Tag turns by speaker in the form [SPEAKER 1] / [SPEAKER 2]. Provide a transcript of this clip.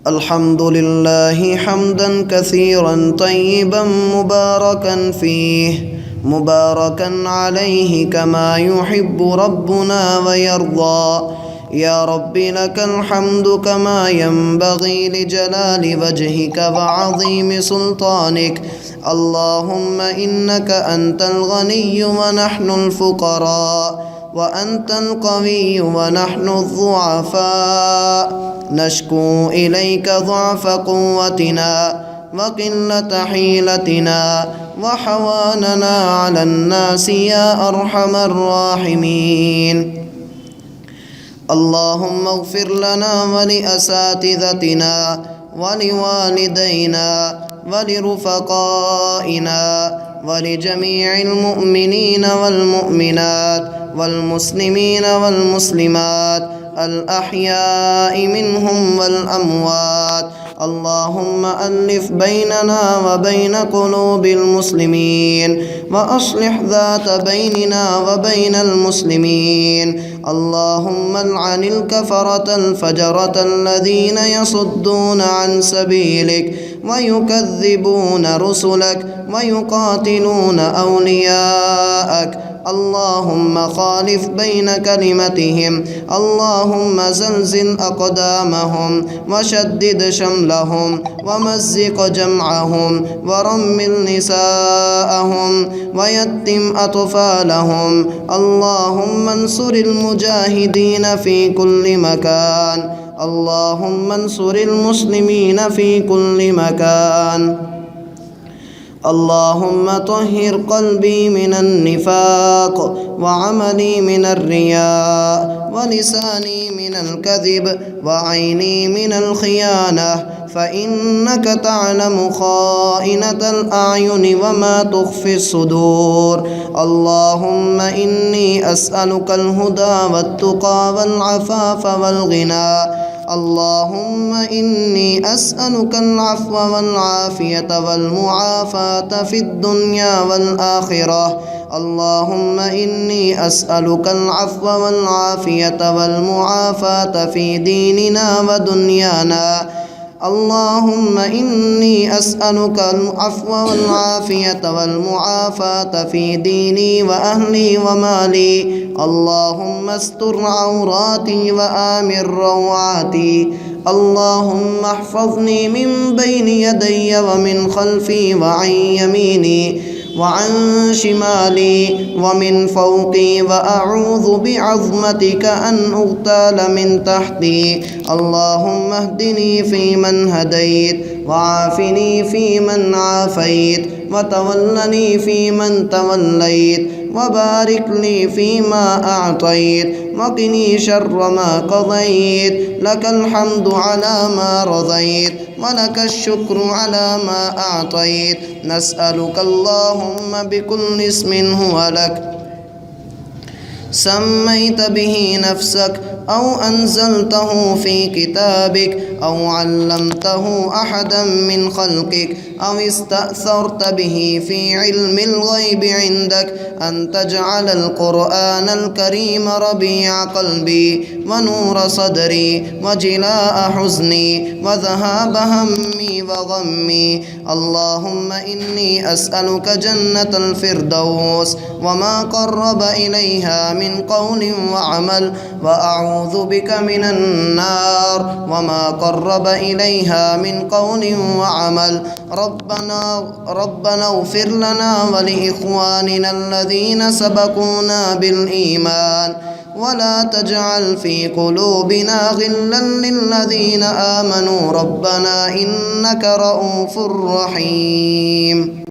[SPEAKER 1] الحمد لله حمدا كثيرا طيبا مباركا فيه مباركا عليه كما يحب ربنا ويرضى. يا رب لك الحمد كما ينبغي لجلال وجهك وعظيم سلطانك. اللهم إنك أنت الغني ونحن الفقراء، وأنت القوي ونحن الضعفاء. نشكو إليك ضعف قوتنا وقلة حيلتنا وحواننا على الناس يا أرحم الراحمين. اللهم اغفر لنا ولأساتذتنا ولوالدينا ولرفقائنا ولجميع المؤمنين والمؤمنات والمسلمين والمسلمات الأحياء منهم والأموات. اللهم ألف بيننا وبين قلوب المسلمين وأصلح ذات بيننا وبين المسلمين. اللهم العن الكفرة الفجرة الذين يصدون عن سبيلك ويكذبون رسلك ويقاتلون أولياءك. اللهم خالف بين كلمتهم. اللهم زلزل أقدامهم وشدد شملهم ومزق جمعهم ورمل نساءهم ويتم أطفالهم. اللهم انصر المجاهدين في كل مكان. اللهم انصر المسلمين في كل مكان. اللهم طهر قلبي من النفاق وعملي من الرياء ولساني من الكذب وعيني من الخيانة، فإنك تعلم خائنة الأعين وما تخفي الصدور. اللهم إني أسألك الهدى والتقى والعفاف والغنى. اللهم إني أسألك العفو والعافية والمعافاة في الدنيا والآخرة. اللهم إني أسألك العفو والعافية والمعافاة في ديننا ودنيانا. اللهم إني أسألك العفو والعافية والمعافاة في ديني وأهلي ومالي. اللهم استر عوراتي وآمن روعاتي. اللهم احفظني من بين يدي ومن خلفي وعن يميني وعن شمالي ومن فوقي، وأعوذ بعظمتك أن أغتال من تحتي. اللهم اهدني فيمن هديت وعافني فيمن عافيت وتولني فيمن توليت وبارك لي فيما أعطيت وقني شر ما قضيت. لك الحمد على ما رضيت ولك الشكر على ما أعطيت. نسألك اللهم بكل اسم هو لك سميت به نفسك أو أنزلته في كتابك أو علمته أحدا من خلقك أو استأثرت به في علم الغيب عندك أن تجعل القرآن الكريم ربيع قلبي ونور صدري وجلاء حزني وذهاب همي وغمي. اللهم إني أسألك جنة الفردوس وما قرب إليها من قول وعمل، وأعوذ بك من النار وما قرب إليها من قول وعمل. ربنا اغفر لنا ولإخواننا الذين سبقونا بالإيمان ولا تجعل في قلوبنا غلا للذين آمنوا ربنا إنك رؤوف رحيم.